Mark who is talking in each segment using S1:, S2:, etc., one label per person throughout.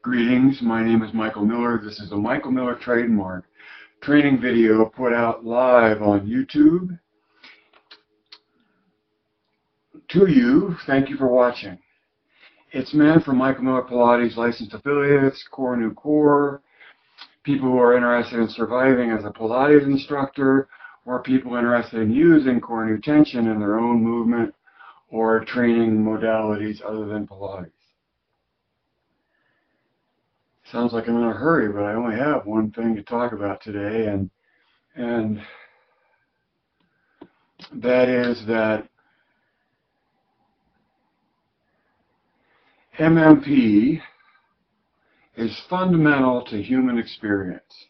S1: Greetings, my name is Michael Miller. This is a Michael Miller trademark training video put out live on YouTube. To you, thank you for watching. It's meant for Michael Miller Pilates licensed affiliates, core new core, people who are interested in surviving as a Pilates instructor, or people interested in using core new tension in their own movement or training modalities other than Pilates. Sounds like I'm in a hurry, but I only have one thing to talk about today, and that is that MMP is fundamental to human experience.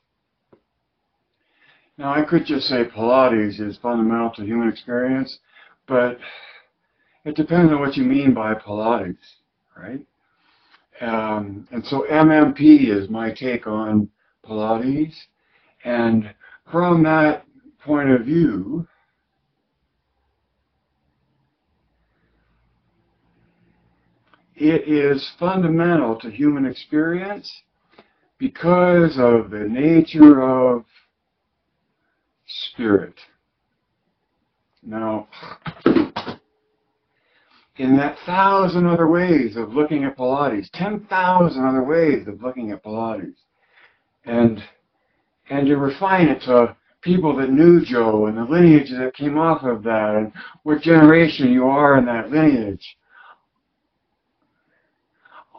S1: Now, I could just say Pilates is fundamental to human experience, but it depends on what you mean by Pilates, right? And so MMP is my take on Pilates, and from that point of view, it is fundamental to human experience because of the nature of spirit. Now, in that 1,000 other ways of looking at Pilates, 10,000 other ways of looking at Pilates, and to refine it to people that knew Joe and the lineage that came off of that, and what generation you are in that lineage.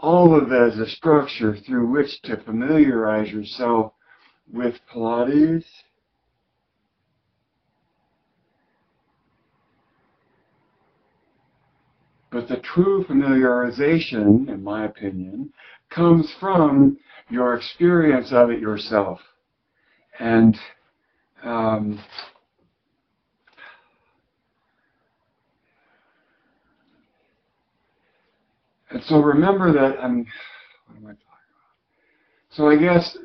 S1: All of that is a structure through which to familiarize yourself with Pilates. But the true familiarization, in my opinion, comes from your experience of it yourself. And so remember that what am I talking about? So I guess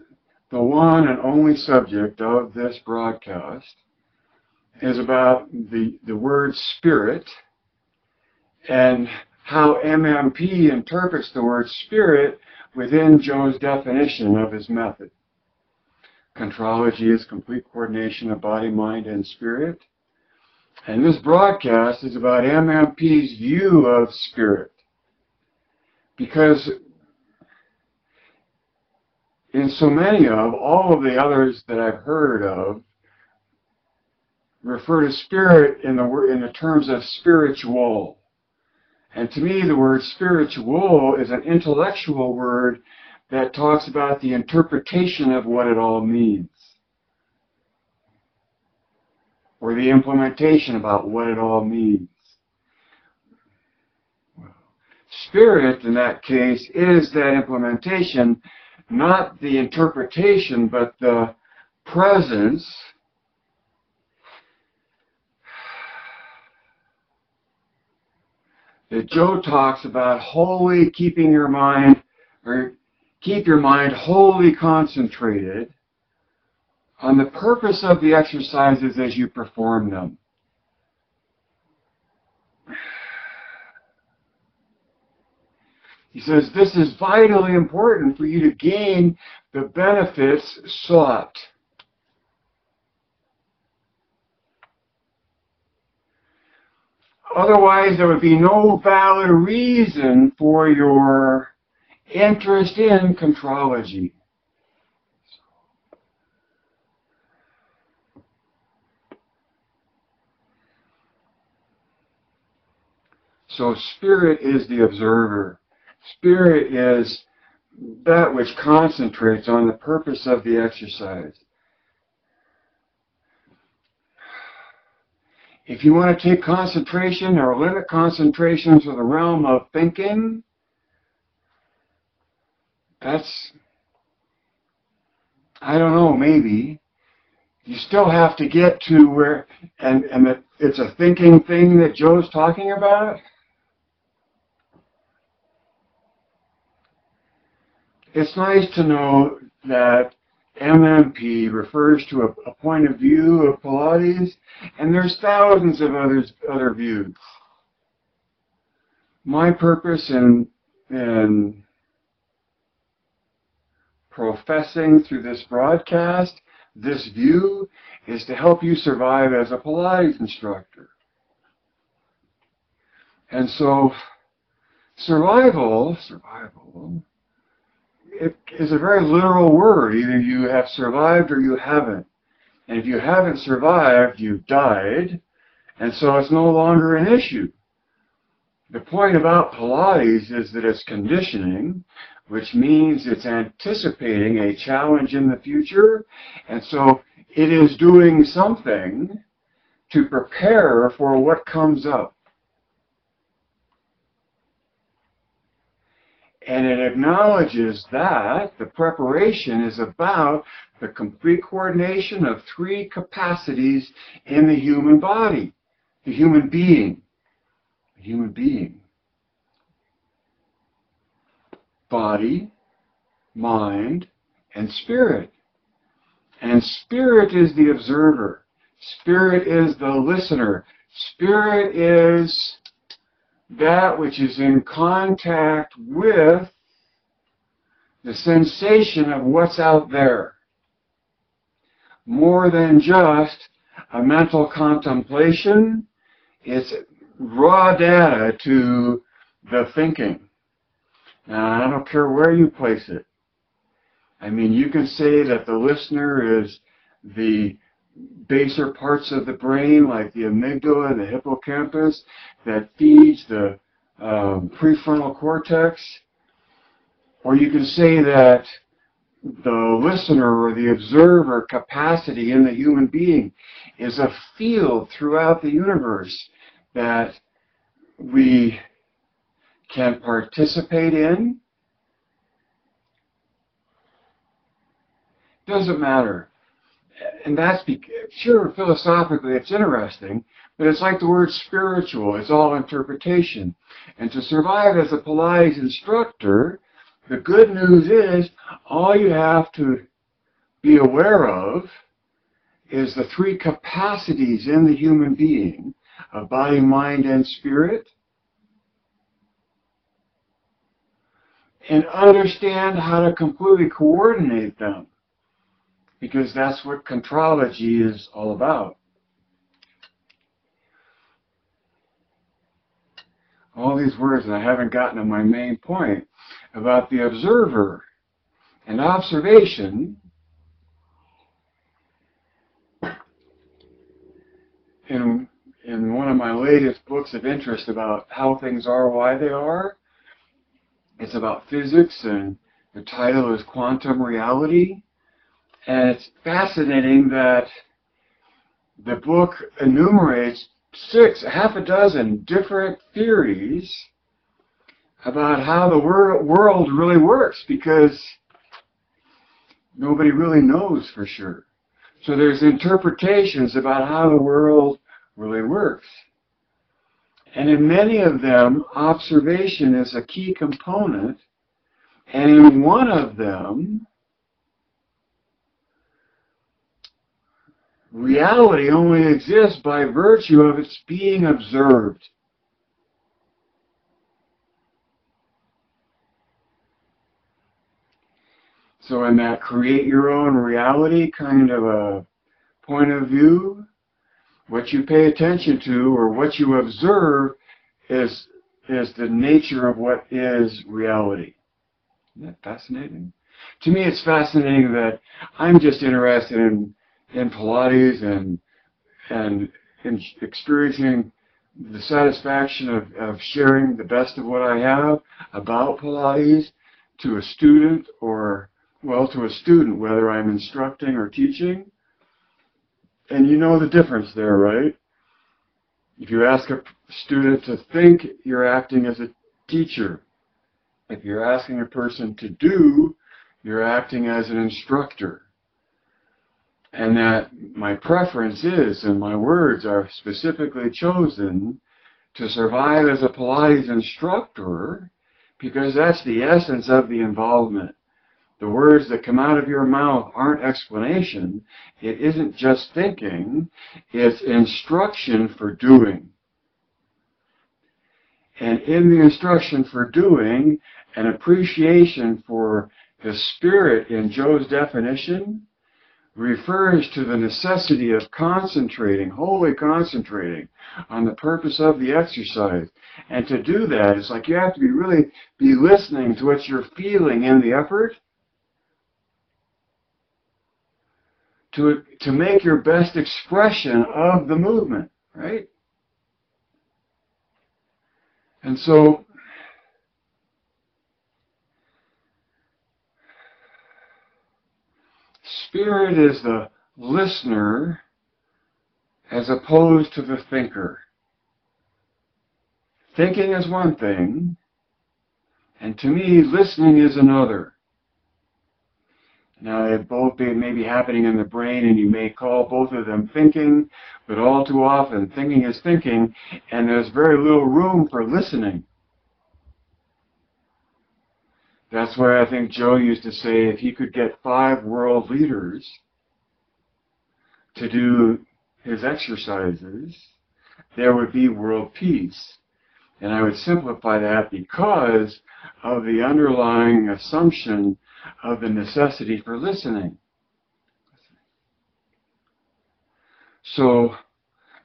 S1: the one and only subject of this broadcast is about the word spirit, and how MMP interprets the word spirit within Joe's definition of his method. Contrology is complete coordination of body, mind, and spirit. And this broadcast is about MMP's view of spirit. Because in so many of all of the others that I've heard of, refer to spirit in the terms of spiritual. And to me, the word spiritual is an intellectual word that talks about the interpretation of what it all means, or the implementation about what it all means. Spirit, in that case, is that implementation, not the interpretation, but the presence that Joe talks about, wholly keeping your mind, or keep your mind wholly concentrated on the purpose of the exercises as you perform them. He says this is vitally important for you to gain the benefits sought. Otherwise, there would be no valid reason for your interest in contrology. So spirit is the observer. Spirit is that which concentrates on the purpose of the exercise. If you want to take concentration or limit concentration to the realm of thinking, that's, I don't know, maybe. You still have to get to where, and that it's a thinking thing that Joe's talking about. It's nice to know that MMP refers to a point of view of Pilates, and there's thousands of other views. My purpose in professing through this broadcast, this view, is to help you survive as a Pilates instructor. And so, survival, it is a very literal word. Either you have survived or you haven't. And if you haven't survived, you've died, and so it's no longer an issue. The point about Pilates is that it's conditioning, which means it's anticipating a challenge in the future, and so it is doing something to prepare for what comes up. And it acknowledges that the preparation is about the complete coordination of three capacities in the human body, the human being. The human being. Body, mind, and spirit. And spirit is the observer. Spirit is the listener. Spirit is that which is in contact with the sensation of what's out there. More than just a mental contemplation, it's raw data to the thinking. Now, I don't care where you place it. I mean, you can say that the listener is the baser parts of the brain, like the amygdala and the hippocampus, that feeds the prefrontal cortex. Or you can say that the listener or the observer capacity in the human being is a field throughout the universe that we can participate in. Doesn't matter. And that's, sure, philosophically it's interesting, but it's like the word spiritual. It's all interpretation. And to survive as a Pilates instructor, the good news is all you have to be aware of is the three capacities in the human being of body, mind, and spirit, and understand how to completely coordinate them, because that's what contrology is all about. All these words, and I haven't gotten to my main point about the observer and observation. In one of my latest books of interest about how things are, why they are, it's about physics, and the title is Quantum Reality. And it's fascinating that the book enumerates half a dozen different theories about how the world really works, because nobody really knows for sure. So there's interpretations about how the world really works. And in many of them, observation is a key component. And in one of them, reality only exists by virtue of its being observed. So in that create your own reality kind of a point of view, what you pay attention to or what you observe is the nature of what is reality. Isn't that fascinating? To me, it's fascinating that I'm just interested in Pilates and in experiencing the satisfaction of sharing the best of what I have about Pilates to a student, or, well, to a student, whether I'm instructing or teaching. And you know the difference there, right? If you ask a student to think, you're acting as a teacher. If you're asking a person to do, you're acting as an instructor. And that my preference is, and my words are specifically chosen to survive as a Pilates instructor, because that's the essence of the involvement. The words that come out of your mouth aren't explanation. It isn't just thinking. It's instruction for doing. And in the instruction for doing, an appreciation for The spirit in Joe's definition refers to the necessity of concentrating, wholly concentrating on the purpose of the exercise. And to do that, it's like you have to really be listening to what you're feeling in the effort to make your best expression of the movement, right? And so spirit is the listener as opposed to the thinker. Thinking is one thing, and to me, listening is another. Now, they both may be happening in the brain, and you may call both of them thinking, but all too often, thinking is thinking, and there's very little room for listening. That's why I think Joe used to say if he could get 5 world leaders to do his exercises, there would be world peace. And I would simplify that because of the underlying assumption of the necessity for listening. So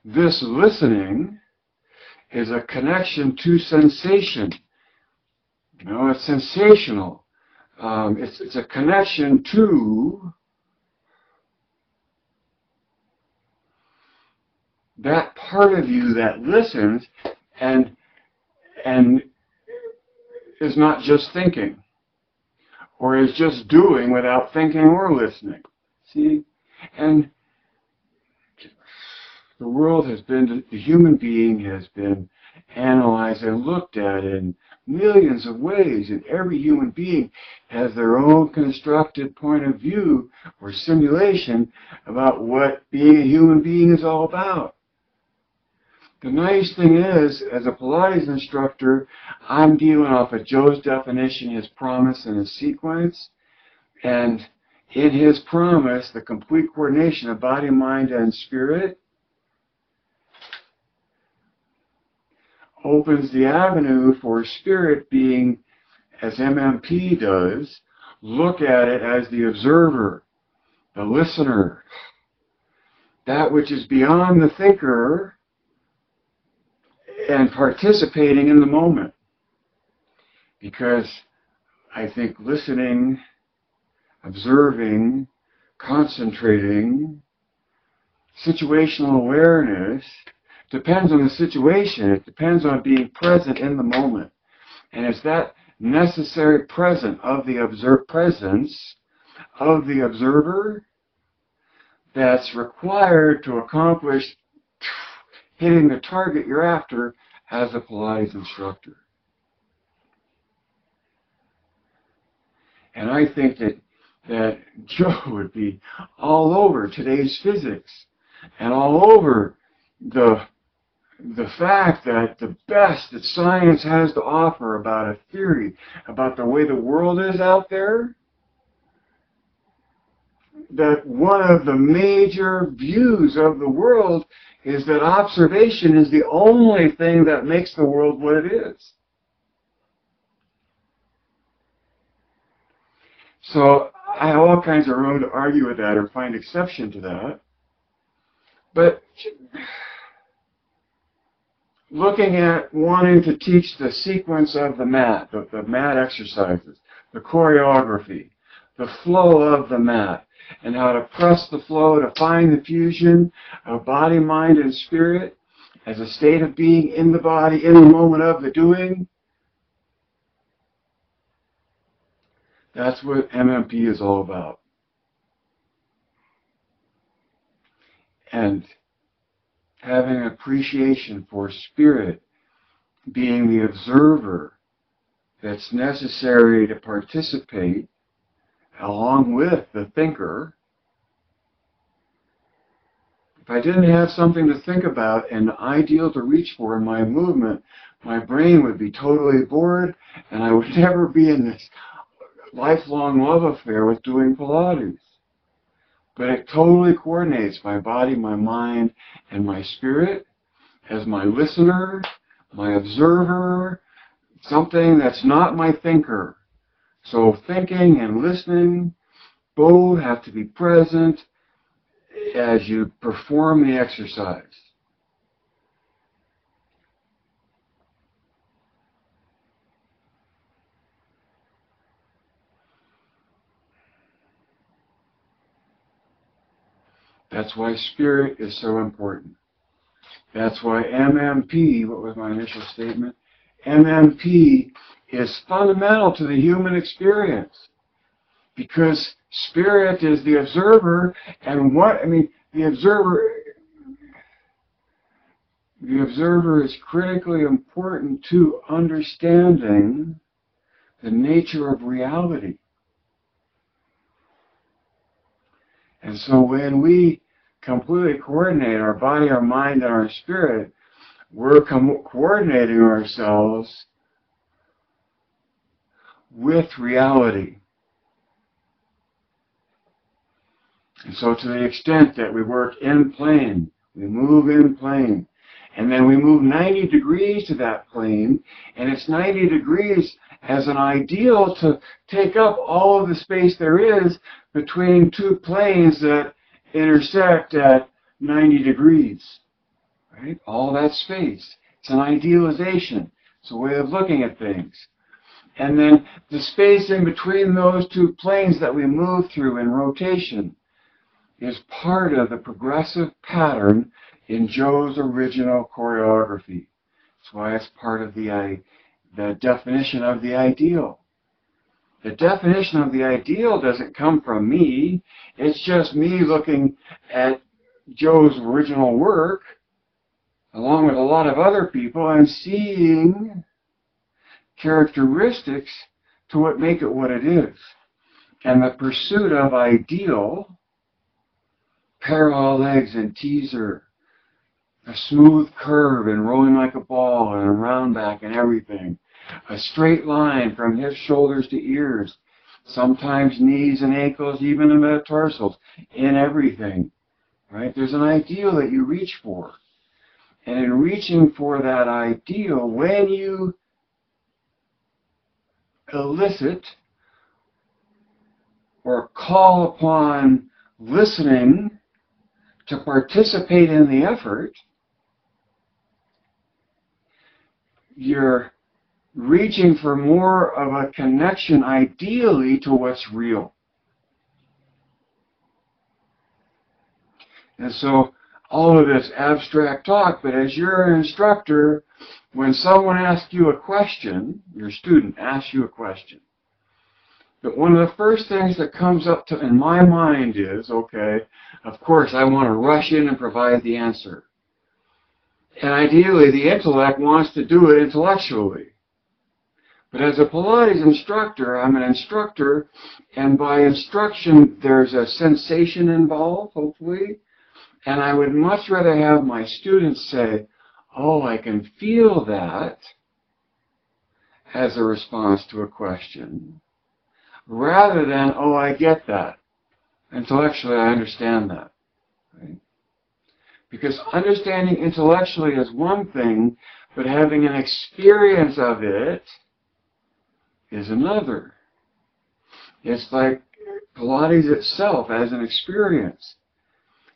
S1: this listening is a connection to sensation. You know, it's sensational. It's a connection to that part of you that listens and is not just thinking, or is just doing without thinking or listening. See? And the world has been, the human being has been analyzed and looked at in millions of ways, and every human being has their own constructed point of view or simulation about what being a human being is all about. The nice thing is, as a Pilates instructor, I'm dealing off of Joe's definition, his promise, and his sequence. And in his promise, the complete coordination of body, mind, and spirit opens the avenue for spirit being, as MMP does, look at it as the observer, the listener, that which is beyond the thinker, and participating in the moment. Because I think listening, observing, concentrating, situational awareness depends on the situation. It depends on being present in the moment. And it's that necessary presence of the observer that's required to accomplish hitting the target you're after as a Pilates instructor. And I think that Joe would be all over today's physics and all over the fact that the best that science has to offer about a theory, about the way the world is out there, that one of the major views of the world is that observation is the only thing that makes the world what it is. So I have all kinds of room to argue with that or find exception to that. But looking at wanting to teach the sequence of the mat, the mat exercises, the choreography, the flow of the mat, and how to press the flow to find the fusion of body, mind, and spirit as a state of being in the body in the moment of the doing. That's what MMP is all about. And having an appreciation for spirit being the observer that's necessary to participate along with the thinker. If I didn't have something to think about and the ideal to reach for in my movement, my brain would be totally bored and I would never be in this lifelong love affair with doing Pilates. But it totally coordinates my body, my mind, and my spirit as my listener, my observer, something that's not my thinker, So thinking and listening both have to be present as you perform the exercise. That's why spirit is so important. That's why MMP, what was my initial statement? MMP is fundamental to the human experience. Because spirit is the observer, and the observer is critically important to understanding the nature of reality. And so when we completely coordinate our body, our mind, and our spirit, we're coordinating ourselves with reality. And so to the extent that we work in plane, we move in plane, and then we move 90 degrees to that plane, and it's 90 degrees as an ideal to take up all of the space there is between two planes that intersect at 90 degrees. Right? All that space. It's an idealization. It's a way of looking at things. And then the space in between those two planes that we move through in rotation is part of the progressive pattern in Joe's original choreography. That's why it's part of the definition of the ideal. The definition of the ideal doesn't come from me. It's just me looking at Joe's original work, along with a lot of other people, and seeing characteristics to what make it what it is. And the pursuit of ideal, parallel legs and teaser, a smooth curve and rolling like a ball and a round back and everything, a straight line from hips, shoulders to ears, sometimes knees and ankles, even the metatarsals, in everything. Right? There's an ideal that you reach for. And in reaching for that ideal, when you elicit or call upon listening to participate in the effort, you're reaching for more of a connection, ideally, to what's real. And so all of this abstract talk, but as you're an instructor, when someone asks you a question, your student asks you a question, but one of the first things that comes up in my mind is, okay, of course I want to rush in and provide the answer. And ideally the intellect wants to do it intellectually. But as a Pilates instructor, I'm an instructor, and by instruction there's a sensation involved, hopefully. And I would much rather have my students say, oh, I can feel that, as a response to a question, rather than, oh, I get that. Intellectually, I understand that. Right? Because understanding intellectually is one thing, but having an experience of it is another. It's like Pilates itself as an experience.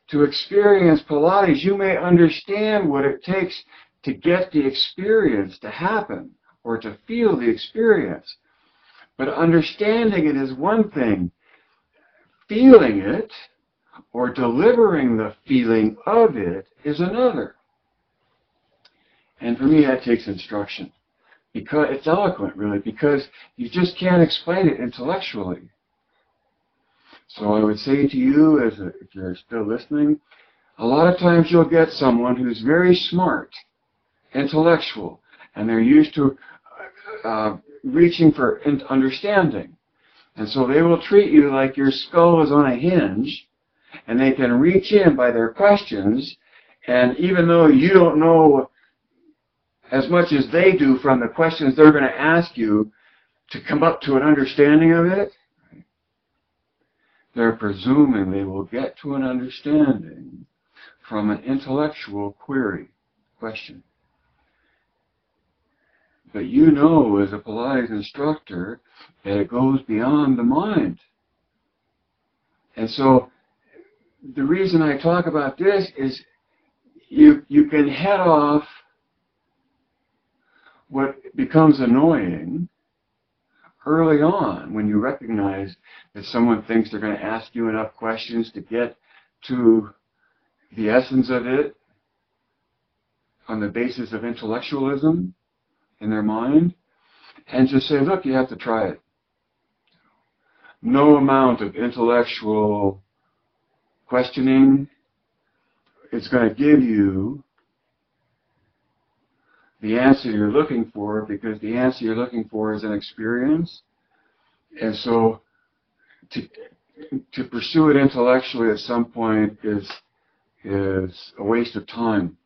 S1: To experience Pilates, you may understand what it takes to get the experience to happen, or to feel the experience. But understanding it is one thing. Feeling it, or delivering the feeling of it, is another. And for me, that takes instruction. Because it's eloquent, really, because you just can't explain it intellectually. So I would say to you, if you're still listening, a lot of times you'll get someone who's very smart, intellectual, and they're used to reaching for understanding. And so they will treat you like your skull is on a hinge, and they can reach in by their questions, and even though you don't know as much as they do from the questions they're going to ask you to come up to an understanding of it, they're presuming they will get to an understanding from an intellectual query, question. But you know, as a Pilates instructor, that it goes beyond the mind. And so the reason I talk about this is you can head off what becomes annoying early on when you recognize that someone thinks they're going to ask you enough questions to get to the essence of it on the basis of intellectualism in their mind, and just say, look, you have to try it. No amount of intellectual questioning is going to give you the answer you're looking for, because the answer you're looking for is an experience. And so to pursue it intellectually at some point is a waste of time.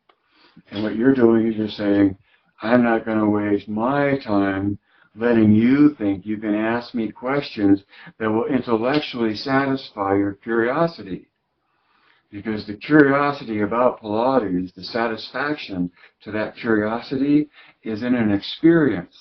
S1: And what you're doing is you're saying, I'm not going to waste my time letting you think you can ask me questions that will intellectually satisfy your curiosity. Because the curiosity about Pilates, the satisfaction to that curiosity, is in an experience.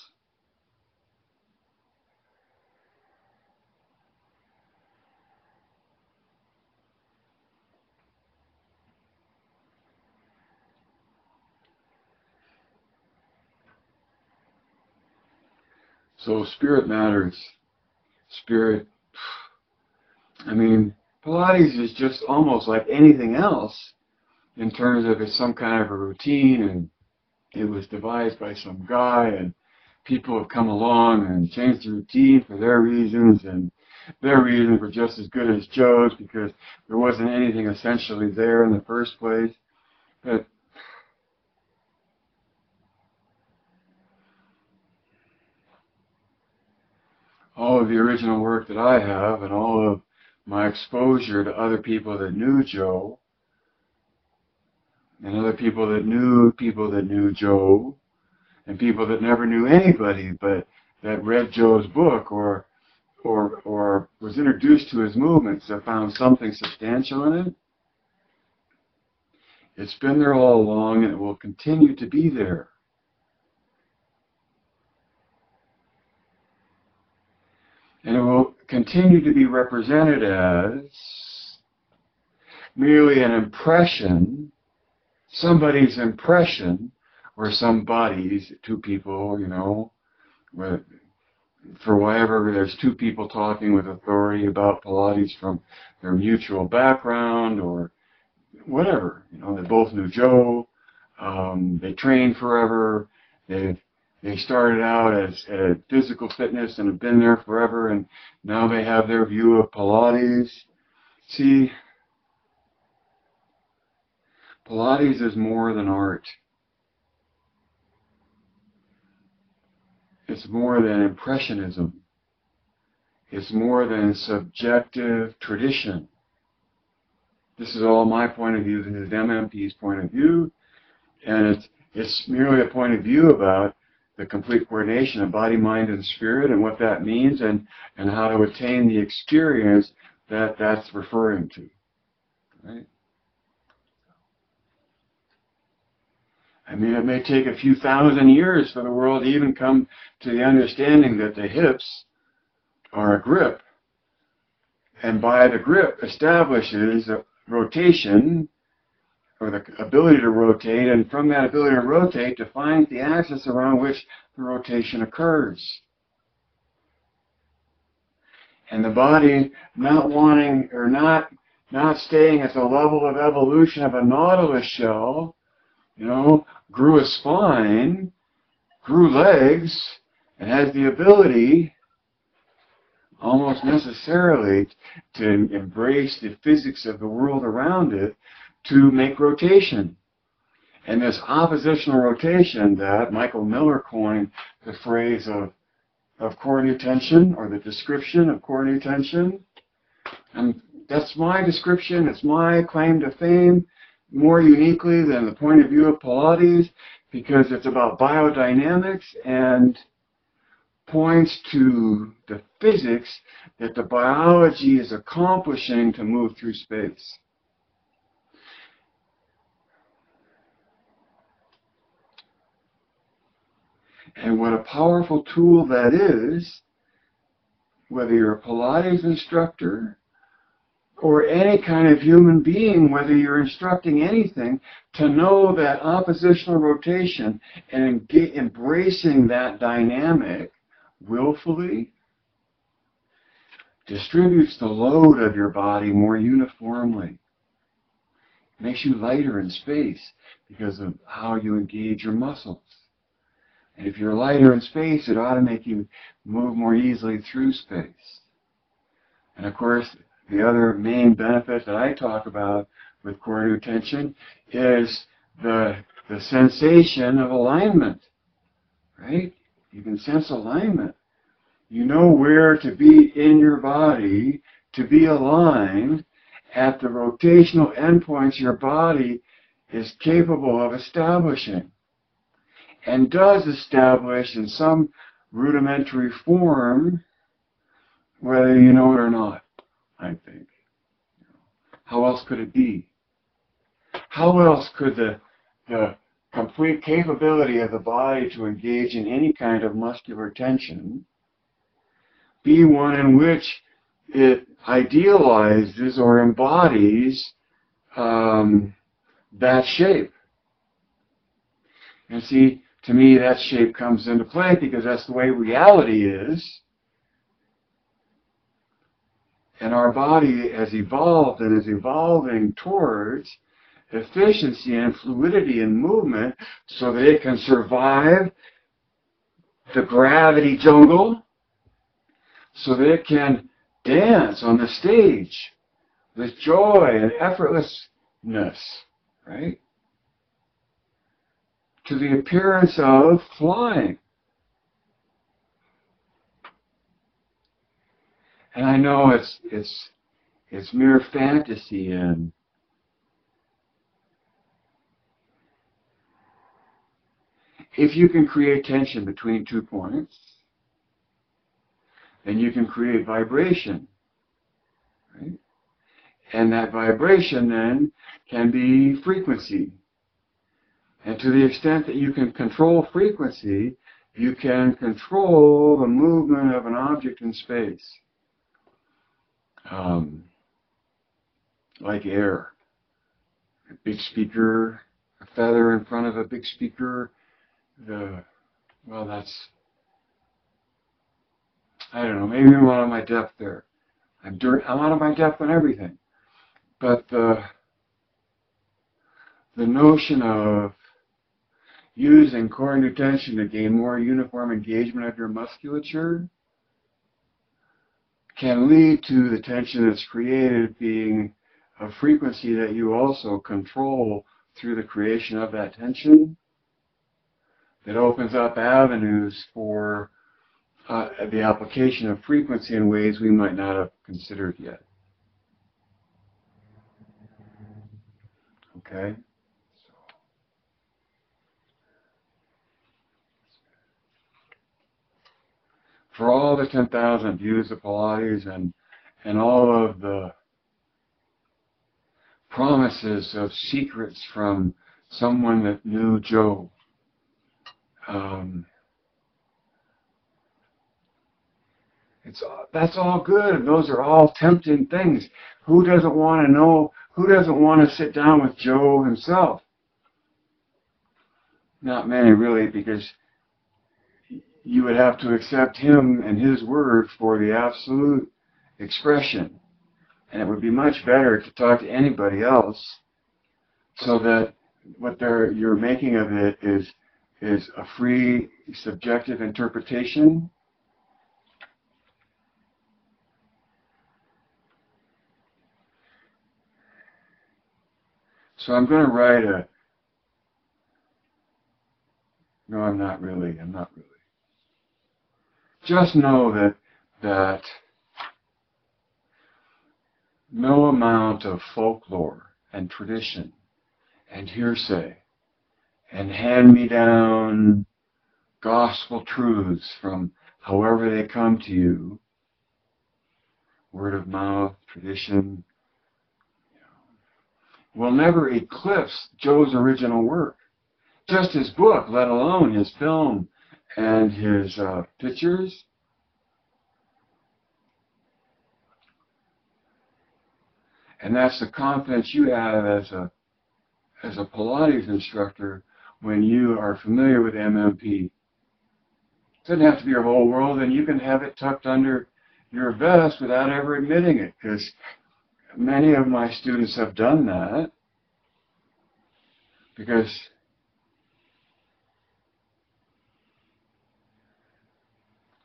S1: So spirit matters. Spirit, I mean, Pilates is just almost like anything else in terms of it's some kind of a routine, and it was devised by some guy, and people have come along and changed the routine for their reasons, and their reasons were just as good as Joe's because there wasn't anything essentially there in the first place. But all of the original work that I have and all of my exposure to other people that knew Joe and other people that knew Joe and people that never knew anybody but that read Joe's book or was introduced to his movements that found something substantial in it. It's been there all along, and it will continue to be there. And it will continue to be represented as merely an impression, somebody's impression, or somebody's, two people, you know, for whatever, there's two people talking with authority about Pilates from their mutual background or whatever. You know, they both knew Joe, they trained forever, they started out as physical fitness and have been there forever, and now they have their view of Pilates. See, Pilates is more than art. It's more than impressionism. It's more than subjective tradition. This is all my point of view, this is MMP's point of view, and it's merely a point of view about the complete coordination of body, mind, and spirit, and what that means, and how to attain the experience that that's referring to. Right? I mean, it may take a few thousand years for the world to even come to the understanding that the hips are a grip, and by the grip establishes a rotation, or the ability to rotate, and from that ability to rotate defines the axis around which the rotation occurs. And the body not wanting, or not staying at the level of evolution of a nautilus shell, you know, grew a spine, grew legs, and has the ability almost necessarily to embrace the physics of the world around it to make rotation. And this oppositional rotation that Michael Miller coined the phrase of coordinate tension, or the description of coordinate tension. And that's my description, it's my claim to fame, more uniquely than the point of view of Pilates, because it's about biodynamics and points to the physics that the biology is accomplishing to move through space. And what a powerful tool that is, whether you're a Pilates instructor or any kind of human being, whether you're instructing anything, to know that oppositional rotation and embracing that dynamic willfully distributes the load of your body more uniformly. Makes you lighter in space because of how you engage your muscles. And if you're lighter in space, it ought to make you move more easily through space. And of course, the other main benefit that I talk about with core tension is the sensation of alignment, right? You can sense alignment. You know where to be in your body to be aligned at the rotational endpoints your body is capable of establishing, and does establish in some rudimentary form, whether you know it or not, I think. How else could it be? How else could the complete capability of the body to engage in any kind of muscular tension be one in which it idealizes or embodies that shape? And see, to me, that shape comes into play because that's the way reality is. And our body has evolved and is evolving towards efficiency and fluidity in movement so that it can survive the gravity jungle, so that it can dance on the stage with joy and effortlessness, right? To the appearance of flying. And I know it's mere fantasy, and if you can create tension between 2 points, then you can create vibration, right? And that vibration then can be frequency. And to the extent that you can control frequency, you can control the movement of an object in space. Like air. A big speaker, a feather in front of a big speaker. Well, that's, I don't know, maybe I'm out of my depth there. I'm out of my depth on everything. But the notion of using core tension to gain more uniform engagement of your musculature can lead to the tension that's created being a frequency that you also control through the creation of that tension. That opens up avenues for the application of frequency in ways we might not have considered yet. Okay? For all the 10,000 views of Pilates and all of the promises of secrets from someone that knew Joe, that's all good, and those are all tempting things. Who doesn't want to know? Who doesn't want to sit down with Joe himself? Not many, really, because you would have to accept him and his word for the absolute expression. And it would be much better to talk to anybody else so that what you're making of it is a free, subjective interpretation. So I'm going to write no, I'm not really. Just know that no amount of folklore and tradition and hearsay and hand-me-down gospel truths from however they come to you, word of mouth, tradition, will never eclipse Joe's original work. Just his book, let alone his film and his pictures. And that's the confidence you have as a Pilates instructor when you are familiar with MMP. It doesn't have to be your whole world, and you can have it tucked under your vest without ever admitting it, because many of my students have done that, because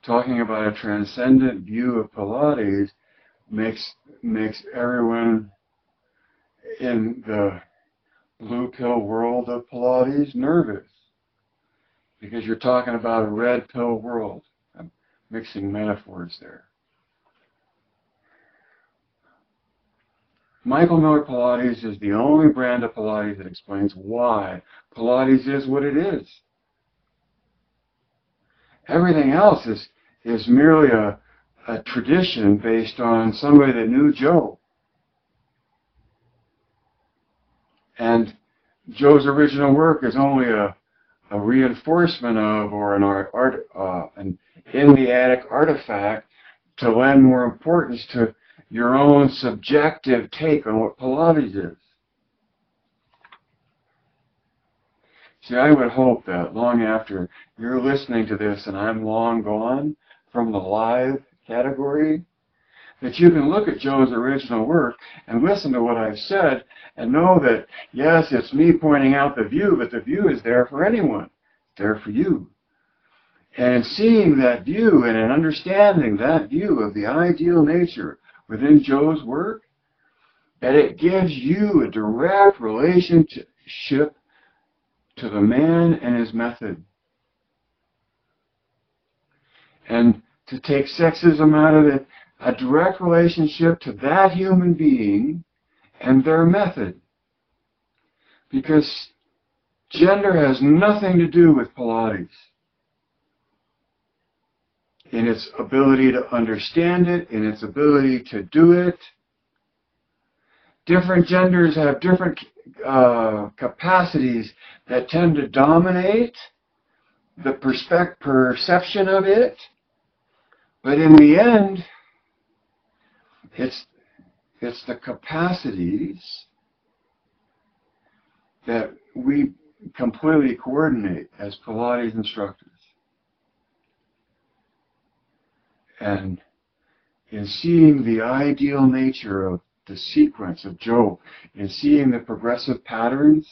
S1: talking about a transcendent view of Pilates makes everyone in the blue pill world of Pilates nervous, because you're talking about a red pill world. I'm mixing metaphors there. Michael Miller Pilates is the only brand of Pilates that explains why Pilates is what it is. Everything else is merely a tradition based on somebody that knew Joe. And Joe's original work is only a reinforcement of, or an in-the-attic artifact to lend more importance to your own subjective take on what Pilates is. See, I would hope that long after you're listening to this and I'm long gone from the live category, that you can look at Joe's original work and listen to what I've said and know that, yes, it's me pointing out the view, but the view is there for anyone. It's there for you. And seeing that view and in understanding that view of the ideal nature within Joe's work, that it gives you a direct relationship to the man and his method. And to take sexism out of it, a direct relationship to that human being and their method. Because gender has nothing to do with Pilates. In its ability to understand it, in its ability to do it. Different genders have different capacities that tend to dominate the perception of it. But in the end, it's the capacities that we completely coordinate as Pilates instructors. And in seeing the ideal nature of the sequence of Joe, in seeing the progressive patterns,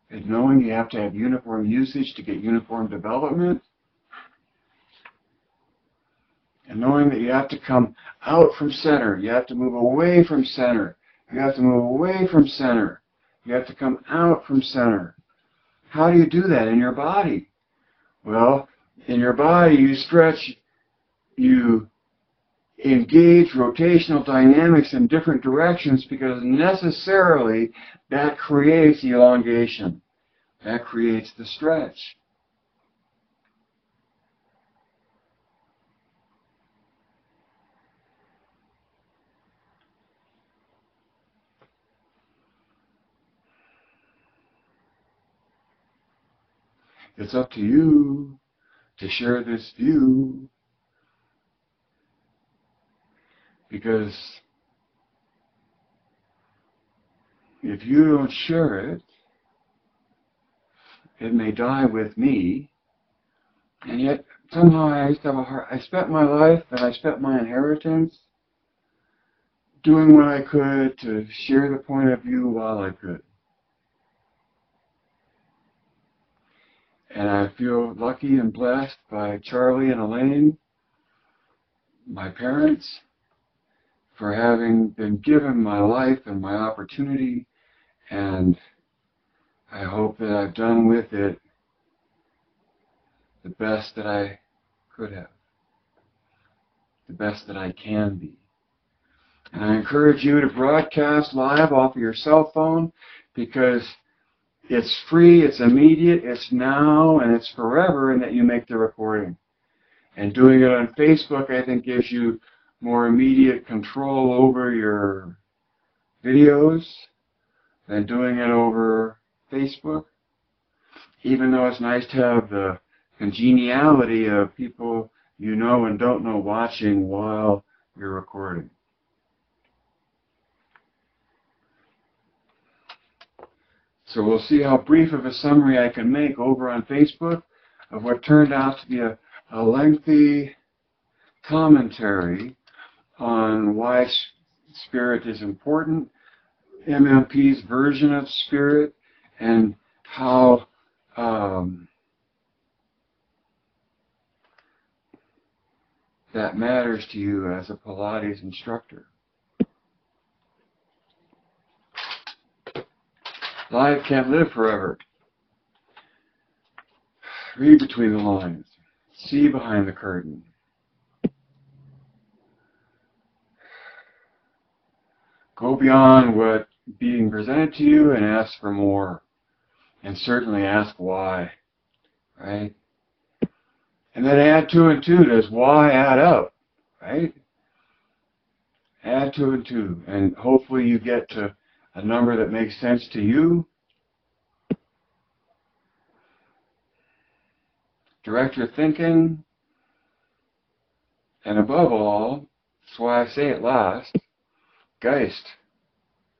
S1: and knowing you have to have uniform usage to get uniform development, and knowing that you have to come out from center, you have to move away from center, you have to move away from center, you have to come out from center. How do you do that in your body? Well, in your body you stretch, you engage rotational dynamics in different directions, because necessarily that creates elongation. That creates the stretch. It's up to you to share this view, because if you don't share it, it may die with me. And yet somehow I used to have I spent my life and I spent my inheritance doing what I could to share the point of view while I could. And I feel lucky and blessed by Charlie and Elaine, my parents, for having been given my life and my opportunity, and I hope that I've done with it the best that I could have, the best that I can be. And I encourage you to broadcast live off of your cell phone, because it's free, it's immediate, it's now, and it's forever, and that you make the recording. And doing it on Facebook, I think, gives you more immediate control over your videos than doing it over Facebook. even though it's nice to have the congeniality of people you know and don't know watching while you're recording. So we'll see how brief of a summary I can make over on Facebook of what turned out to be a lengthy commentary on why spirit is important, MMP's version of spirit, and how that matters to you as a Pilates instructor. Life can't live forever. Read between the lines. See behind the curtain. Go beyond what being presented to you and ask for more. And certainly ask why. Right? And then add 2 and 2. Does why add up? Right? Add 2 and 2. And hopefully you get to a number that makes sense to you. Direct your thinking. And above all, that's why I say it last, Geist.